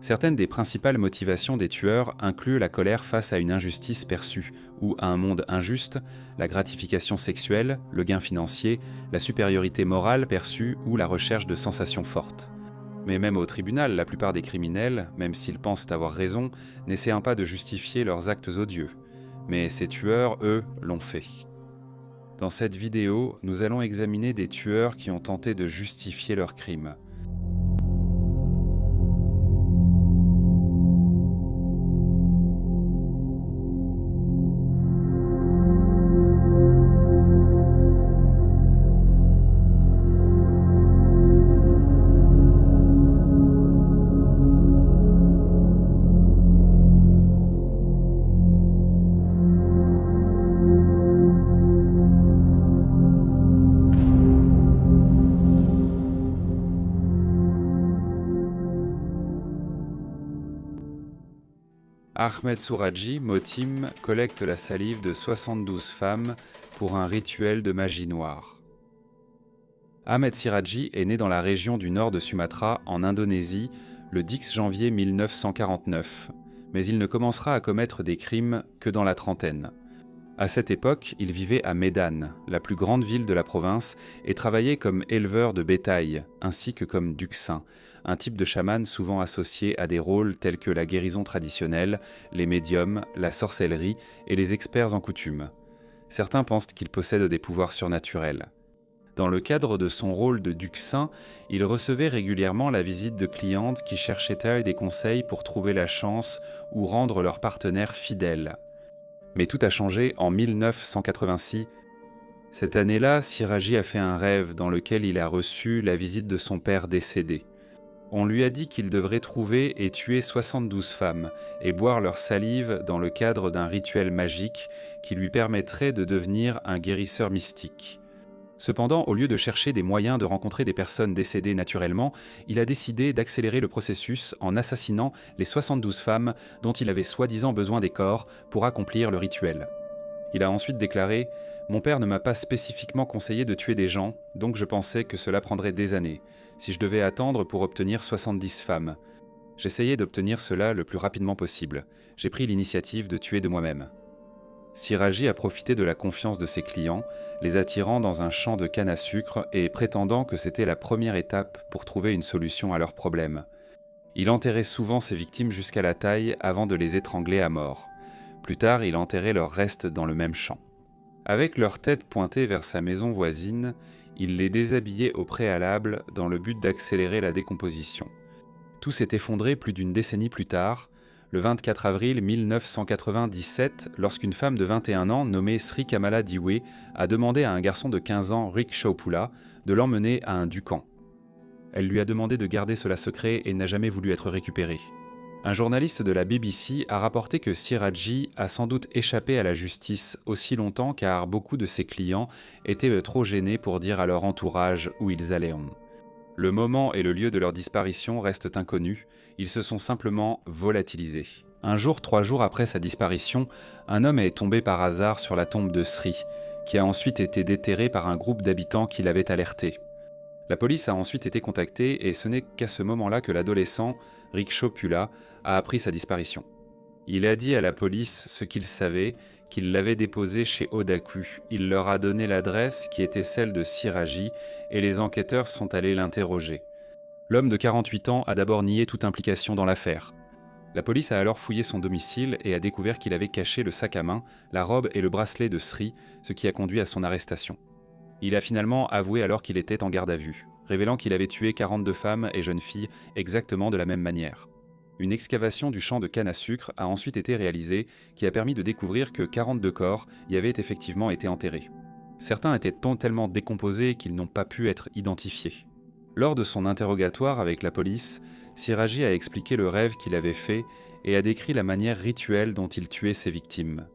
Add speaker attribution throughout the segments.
Speaker 1: Certaines des principales motivations des tueurs incluent la colère face à une injustice perçue, ou à un monde injuste, la gratification sexuelle, le gain financier, la supériorité morale perçue ou la recherche de sensations fortes. Mais même au tribunal, la plupart des criminels, même s'ils pensent avoir raison, n'essaient pas de justifier leurs actes odieux. Mais ces tueurs, eux, l'ont fait. Dans cette vidéo, nous allons examiner des tueurs qui ont tenté de justifier leurs crimes. Ahmed Souraji, Motim, collecte la salive de 72 femmes pour un rituel de magie noire. Ahmed Siraji est né dans la région du nord de Sumatra, en Indonésie, le 10 janvier 1949, mais il ne commencera à commettre des crimes que dans la trentaine. À cette époque, il vivait à Medan, la plus grande ville de la province, et travaillait comme éleveur de bétail, ainsi que comme duxin, un type de chaman souvent associé à des rôles tels que la guérison traditionnelle, les médiums, la sorcellerie et les experts en coutume. Certains pensent qu'il possède des pouvoirs surnaturels. Dans le cadre de son rôle de duxin, il recevait régulièrement la visite de clientes qui cherchaient des conseils pour trouver la chance ou rendre leur partenaire fidèle. Mais tout a changé en 1986. Cette année-là, Siraji a fait un rêve dans lequel il a reçu la visite de son père décédé. On lui a dit qu'il devrait trouver et tuer 72 femmes et boire leur salive dans le cadre d'un rituel magique qui lui permettrait de devenir un guérisseur mystique. Cependant, au lieu de chercher des moyens de rencontrer des personnes décédées naturellement, il a décidé d'accélérer le processus en assassinant les 72 femmes dont il avait soi-disant besoin des corps pour accomplir le rituel. Il a ensuite déclaré « Mon père ne m'a pas spécifiquement conseillé de tuer des gens, donc je pensais que cela prendrait des années, si je devais attendre pour obtenir 70 femmes. J'essayais d'obtenir cela le plus rapidement possible. J'ai pris l'initiative de tuer de moi-même. » Siraji a profité de la confiance de ses clients, les attirant dans un champ de canne à sucre et prétendant que c'était la première étape pour trouver une solution à leurs problèmes. Il enterrait souvent ses victimes jusqu'à la taille avant de les étrangler à mort. Plus tard, il enterrait leurs restes dans le même champ. Avec leur tête pointée vers sa maison voisine, il les déshabillait au préalable dans le but d'accélérer la décomposition. Tout s'est effondré plus d'une décennie plus tard, le 24 avril 1997, lorsqu'une femme de 21 ans nommée Sri Kamala Diwe a demandé à un garçon de 15 ans, Rick Chaupula, de l'emmener à un ducan. Elle lui a demandé de garder cela secret et n'a jamais voulu être récupérée. Un journaliste de la BBC a rapporté que Siraji a sans doute échappé à la justice aussi longtemps car beaucoup de ses clients étaient trop gênés pour dire à leur entourage où ils allaient. Le moment et le lieu de leur disparition restent inconnus, ils se sont simplement volatilisés. Un jour, 3 jours après sa disparition, un homme est tombé par hasard sur la tombe de Sri, qui a ensuite été déterré par un groupe d'habitants qui l'avait alerté. La police a ensuite été contactée et ce n'est qu'à ce moment-là que l'adolescent, Rick Chaupula, a appris sa disparition. Il a dit à la police ce qu'il savait, qu'il l'avait déposé chez Odaku. Il leur a donné l'adresse qui était celle de Siraji et les enquêteurs sont allés l'interroger. L'homme de 48 ans a d'abord nié toute implication dans l'affaire. La police a alors fouillé son domicile et a découvert qu'il avait caché le sac à main, la robe et le bracelet de Sri, ce qui a conduit à son arrestation. Il a finalement avoué alors qu'il était en garde à vue, révélant qu'il avait tué 42 femmes et jeunes filles exactement de la même manière. Une excavation du champ de canne à sucre a ensuite été réalisée qui a permis de découvrir que 42 corps y avaient effectivement été enterrés. Certains étaient tellement décomposés qu'ils n'ont pas pu être identifiés. Lors de son interrogatoire avec la police, Siraji a expliqué le rêve qu'il avait fait et a décrit la manière rituelle dont il tuait ses victimes.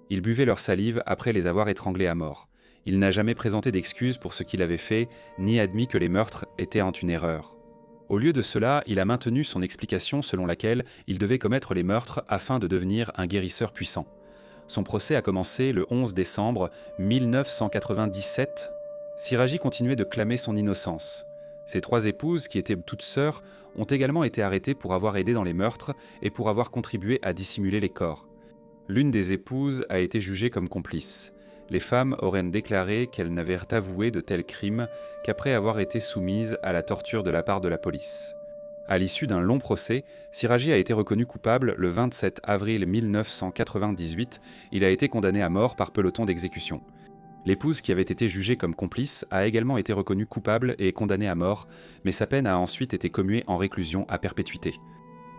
Speaker 1: Il buvait leur salive après les avoir étranglées à mort. Il n'a jamais présenté d'excuses pour ce qu'il avait fait, ni admis que les meurtres étaient une erreur. Au lieu de cela, il a maintenu son explication selon laquelle il devait commettre les meurtres afin de devenir un guérisseur puissant. Son procès a commencé le 11 décembre 1997. Siraji continuait de clamer son innocence. Ses 3 épouses, qui étaient toutes sœurs, ont également été arrêtées pour avoir aidé dans les meurtres et pour avoir contribué à dissimuler les corps. L'une des épouses a été jugée comme complice. Les femmes auraient déclaré qu'elles n'avaient avoué de tels crimes qu'après avoir été soumises à la torture de la part de la police. À l'issue d'un long procès, Siraji a été reconnu coupable le 27 avril 1998. Il a été condamné à mort par peloton d'exécution. L'épouse, qui avait été jugée comme complice, a également été reconnue coupable et condamnée à mort, mais sa peine a ensuite été commuée en réclusion à perpétuité.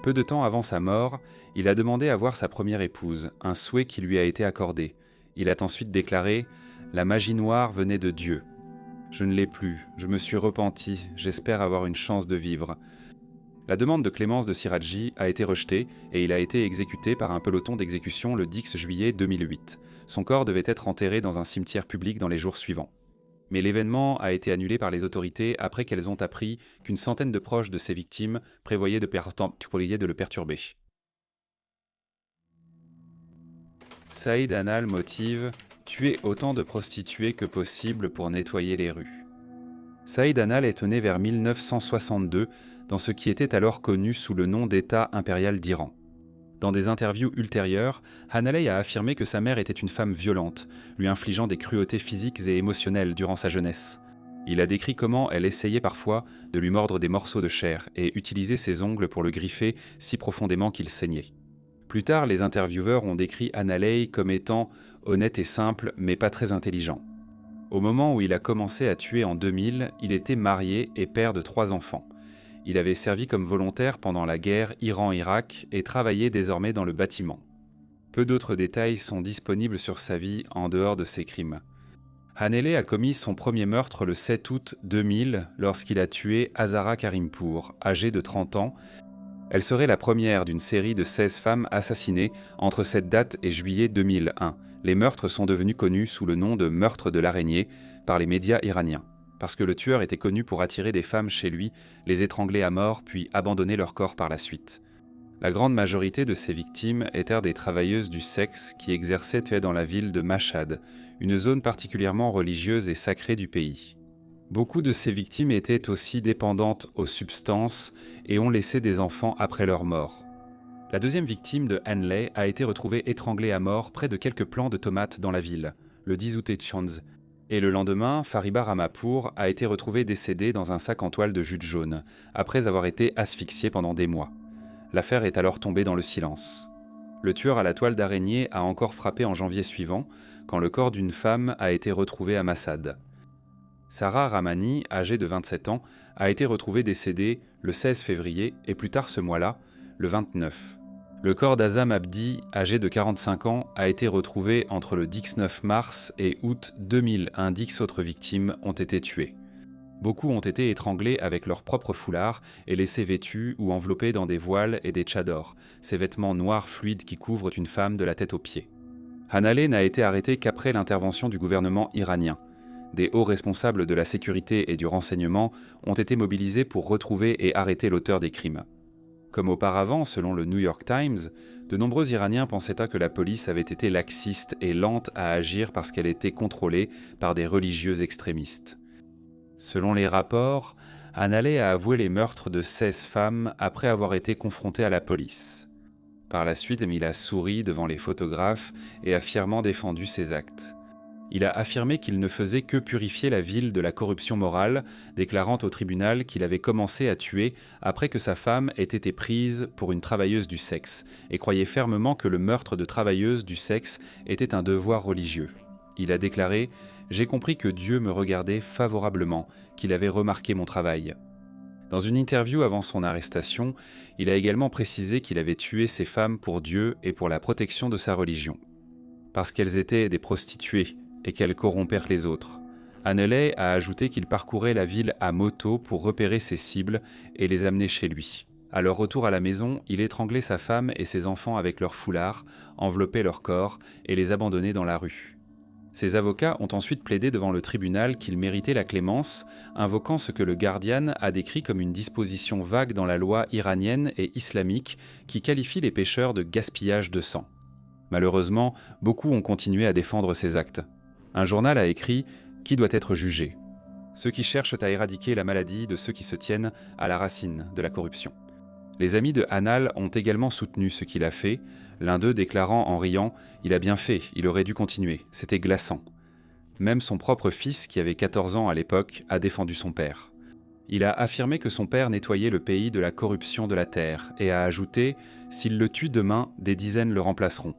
Speaker 1: Peu de temps avant sa mort, il a demandé à voir sa première épouse, un souhait qui lui a été accordé. Il a ensuite déclaré « La magie noire venait de Dieu. Je ne l'ai plus, je me suis repenti, j'espère avoir une chance de vivre. » La demande de clémence de Siraji a été rejetée et il a été exécuté par un peloton d'exécution le 10 juillet 2008. Son corps devait être enterré dans un cimetière public dans les jours suivants. Mais l'événement a été annulé par les autorités après qu'elles ont appris qu'une centaine de proches de ses victimes prévoyaient de le perturber. Saïd Hanal motive « Tuer autant de prostituées que possible pour nettoyer les rues ». Saïd Hanal est né vers 1962 dans ce qui était alors connu sous le nom d'État impérial d'Iran. Dans des interviews ultérieures, Hanaleh a affirmé que sa mère était une femme violente, lui infligeant des cruautés physiques et émotionnelles durant sa jeunesse. Il a décrit comment elle essayait parfois de lui mordre des morceaux de chair et utilisait ses ongles pour le griffer si profondément qu'il saignait. Plus tard, les intervieweurs ont décrit Hanaleh comme étant honnête et simple, mais pas très intelligent. Au moment où il a commencé à tuer en 2000, il était marié et père de 3 enfants. Il avait servi comme volontaire pendant la guerre Iran-Irak et travaillait désormais dans le bâtiment. Peu d'autres détails sont disponibles sur sa vie en dehors de ses crimes. Hanaleh a commis son premier meurtre le 7 août 2000 lorsqu'il a tué Hazara Karimpour, âgée de 30 ans. Elle serait la première d'une série de 16 femmes assassinées entre cette date et juillet 2001. Les meurtres sont devenus connus sous le nom de meurtre de l'araignée par les médias iraniens, parce que le tueur était connu pour attirer des femmes chez lui, les étrangler à mort puis abandonner leur corps par la suite. La grande majorité de ces victimes étaient des travailleuses du sexe qui exerçaient dans la ville de Mashhad, une zone particulièrement religieuse et sacrée du pays. Beaucoup de ces victimes étaient aussi dépendantes aux substances et ont laissé des enfants après leur mort. La deuxième victime de Hanaleh a été retrouvée étranglée à mort près de quelques plants de tomates dans la ville, le 10 août Chanz. Et le lendemain, Fariba Ramapour a été retrouvée décédée dans un sac en toile de jute jaune, après avoir été asphyxiée pendant des mois. L'affaire est alors tombée dans le silence. Le tueur à la toile d'araignée a encore frappé en janvier suivant, quand le corps d'une femme a été retrouvé à Massad. Sarah Rahmani, âgée de 27 ans, a été retrouvée décédée le 16 février et plus tard ce mois-là, le 29. Le corps d'Azam Abdi, âgé de 45 ans, a été retrouvé entre le 19 mars et août 2000. 10 autres victimes ont été tuées. Beaucoup ont été étranglés avec leurs propres foulards et laissés vêtus ou enveloppés dans des voiles et des tchadors, ces vêtements noirs fluides qui couvrent une femme de la tête aux pieds. Hanaleh n'a été arrêté qu'après l'intervention du gouvernement iranien. Des hauts responsables de la sécurité et du renseignement ont été mobilisés pour retrouver et arrêter l'auteur des crimes. Comme auparavant, selon le New York Times, de nombreux Iraniens pensaient que la police avait été laxiste et lente à agir parce qu'elle était contrôlée par des religieux extrémistes. Selon les rapports, Hanaleh a avoué les meurtres de 16 femmes après avoir été confronté à la police. Par la suite, il a souri devant les photographes et a fièrement défendu ses actes. Il a affirmé qu'il ne faisait que purifier la ville de la corruption morale, déclarant au tribunal qu'il avait commencé à tuer après que sa femme ait été prise pour une travailleuse du sexe, et croyait fermement que le meurtre de travailleuses du sexe était un devoir religieux. Il a déclaré « J'ai compris que Dieu me regardait favorablement, qu'il avait remarqué mon travail ». Dans une interview avant son arrestation, il a également précisé qu'il avait tué ces femmes pour Dieu et pour la protection de sa religion. Parce qu'elles étaient des prostituées, et qu'elles corrompèrent les autres. Hanaleh a ajouté qu'il parcourait la ville à moto pour repérer ses cibles et les amener chez lui. À leur retour à la maison, il étranglait sa femme et ses enfants avec leurs foulards, enveloppait leur corps et les abandonnait dans la rue. Ses avocats ont ensuite plaidé devant le tribunal qu'il méritait la clémence, invoquant ce que le Guardian a décrit comme une disposition vague dans la loi iranienne et islamique qui qualifie les pécheurs de gaspillage de sang. Malheureusement, beaucoup ont continué à défendre ces actes. Un journal a écrit « Qui doit être jugé ?» ceux qui cherchent à éradiquer la maladie de ceux qui se tiennent à la racine de la corruption. Les amis de Hanal ont également soutenu ce qu'il a fait, l'un d'eux déclarant en riant « Il a bien fait, il aurait dû continuer, c'était glaçant ». Même son propre fils, qui avait 14 ans à l'époque, a défendu son père. Il a affirmé que son père nettoyait le pays de la corruption de la terre et a ajouté « S'il le tue demain, des dizaines le remplaceront ».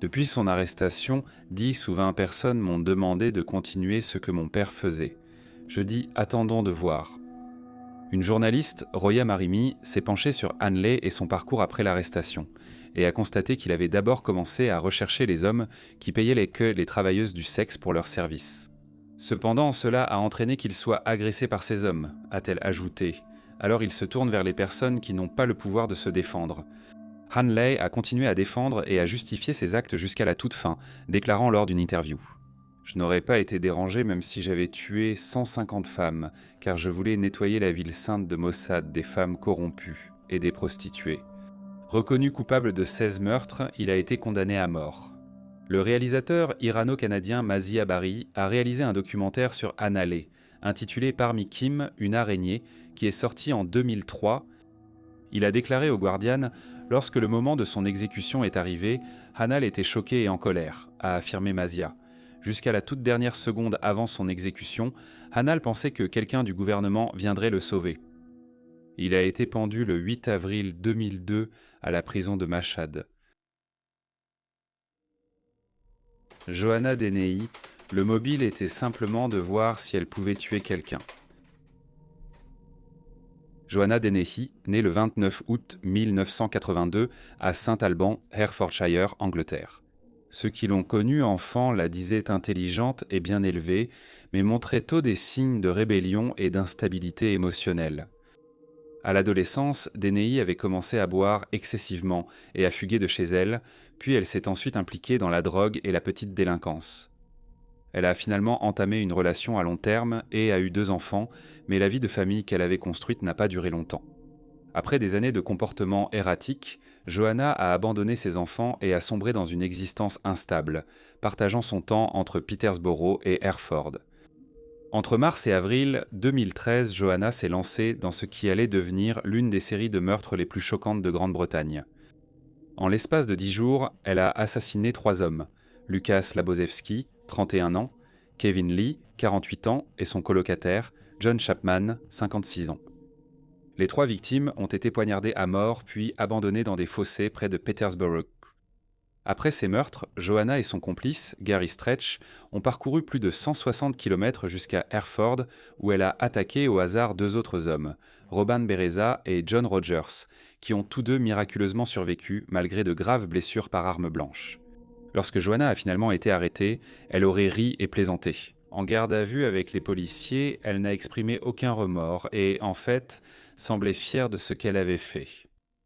Speaker 1: Depuis son arrestation, 10 ou 20 personnes m'ont demandé de continuer ce que mon père faisait. Je dis « Attendons de voir ». Une journaliste, Roya Marimi, s'est penchée sur Hanley et son parcours après l'arrestation, et a constaté qu'il avait d'abord commencé à rechercher les hommes qui payaient les travailleuses du sexe pour leurs services. Cependant, cela a entraîné qu'il soit agressé par ces hommes, a-t-elle ajouté. Alors il se tourne vers les personnes qui n'ont pas le pouvoir de se défendre. Hanley a continué à défendre et à justifier ses actes jusqu'à la toute fin, déclarant lors d'une interview. Je n'aurais pas été dérangé même si j'avais tué 150 femmes, car je voulais nettoyer la ville sainte de Mossad des femmes corrompues et des prostituées. Reconnu coupable de 16 meurtres, il a été condamné à mort. Le réalisateur irano-canadien Mazi Habari a réalisé un documentaire sur Hanaleh, intitulé Parmi Kim, une araignée, qui est sorti en 2003. Il a déclaré au Guardian « Lorsque le moment de son exécution est arrivé, Hanal était choqué et en colère », a affirmé Mazia. Jusqu'à la toute dernière seconde avant son exécution, Hanal pensait que quelqu'un du gouvernement viendrait le sauver. Il a été pendu le 8 avril 2002 à la prison de Mashhad. Johanna Dennehy, le mobile était simplement de voir si elle pouvait tuer quelqu'un. Johanna Dennehy, née le 29 août 1982 à Saint-Alban, Herefordshire, Angleterre. Ceux qui l'ont connue enfant la disaient intelligente et bien élevée, mais montrait tôt des signes de rébellion et d'instabilité émotionnelle. À l'adolescence, Dennehy avait commencé à boire excessivement et à fuguer de chez elle, puis elle s'est ensuite impliquée dans la drogue et la petite délinquance. Elle a finalement entamé une relation à long terme et a eu 2 enfants, mais la vie de famille qu'elle avait construite n'a pas duré longtemps. Après des années de comportement erratique, Johanna a abandonné ses enfants et a sombré dans une existence instable, partageant son temps entre Peterborough et Hereford. Entre mars et avril 2013, Johanna s'est lancée dans ce qui allait devenir l'une des séries de meurtres les plus choquantes de Grande-Bretagne. En l'espace de 10 jours, elle a assassiné 3 hommes, Lucas Labozewski, 31 ans, Kevin Lee, 48 ans, et son colocataire, John Chapman, 56 ans. Les 3 victimes ont été poignardées à mort puis abandonnées dans des fossés près de Peterborough. Après ces meurtres, Johanna et son complice, Gary Stretch, ont parcouru plus de 160 km jusqu'à Hereford, où elle a attaqué au hasard 2 autres hommes, Robin Bereza et John Rogers, qui ont tous 2 miraculeusement survécu malgré de graves blessures par arme blanche. Lorsque Johanna a finalement été arrêtée, elle aurait ri et plaisanté. En garde à vue avec les policiers, elle n'a exprimé aucun remords et, en fait, semblait fière de ce qu'elle avait fait.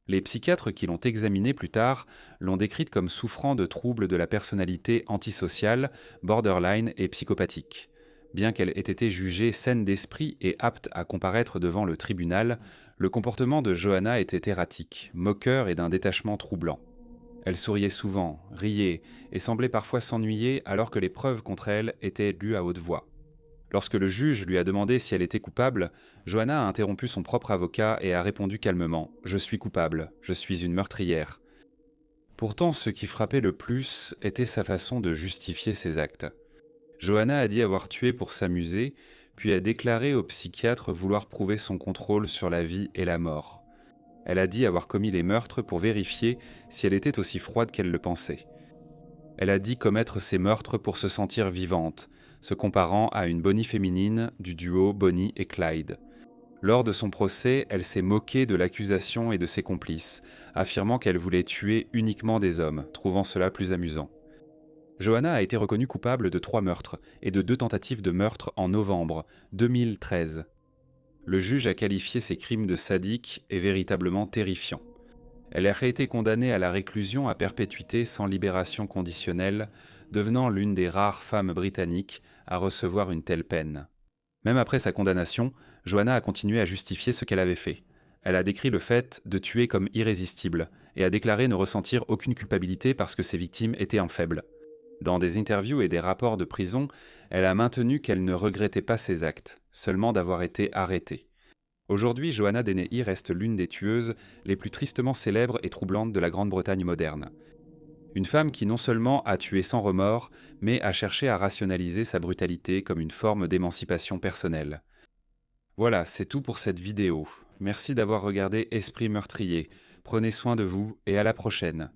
Speaker 1: Les psychiatres qui l'ont examinée plus tard l'ont décrite comme souffrant de troubles de la personnalité antisociale, borderline et psychopathique. Bien qu'elle ait été jugée saine d'esprit et apte à comparaître devant le tribunal, le comportement de Johanna était erratique, moqueur et d'un détachement troublant. Elle souriait souvent, riait et semblait parfois s'ennuyer alors que les preuves contre elle étaient lues à haute voix. Lorsque le juge lui a demandé si elle était coupable, Johanna a interrompu son propre avocat et a répondu calmement « Je suis coupable, je suis une meurtrière ». Pourtant, ce qui frappait le plus était sa façon de justifier ses actes. Johanna a dit avoir tué pour s'amuser, puis a déclaré au psychiatre vouloir prouver son contrôle sur la vie et la mort. Elle a dit avoir commis les meurtres pour vérifier si elle était aussi froide qu'elle le pensait. Elle a dit commettre ces meurtres pour se sentir vivante, se comparant à une Bonnie féminine du duo Bonnie et Clyde. Lors de son procès, elle s'est moquée de l'accusation et de ses complices, affirmant qu'elle voulait tuer uniquement des hommes, trouvant cela plus amusant. Johanna a été reconnue coupable de 3 meurtres et de 2 tentatives de meurtre en novembre 2013. Le juge a qualifié ces crimes de sadiques et véritablement terrifiants. Elle a été condamnée à la réclusion à perpétuité sans libération conditionnelle, devenant l'une des rares femmes britanniques à recevoir une telle peine. Même après sa condamnation, Johanna a continué à justifier ce qu'elle avait fait. Elle a décrit le fait de tuer comme irrésistible et a déclaré ne ressentir aucune culpabilité parce que ses victimes étaient un faible. Dans des interviews et des rapports de prison, elle a maintenu qu'elle ne regrettait pas ses actes, seulement d'avoir été arrêtée. Aujourd'hui, Johanna Dennehy reste l'une des tueuses les plus tristement célèbres et troublantes de la Grande-Bretagne moderne. Une femme qui non seulement a tué sans remords, mais a cherché à rationaliser sa brutalité comme une forme d'émancipation personnelle. Voilà, c'est tout pour cette vidéo. Merci d'avoir regardé Esprit meurtrier. Prenez soin de vous et à la prochaine.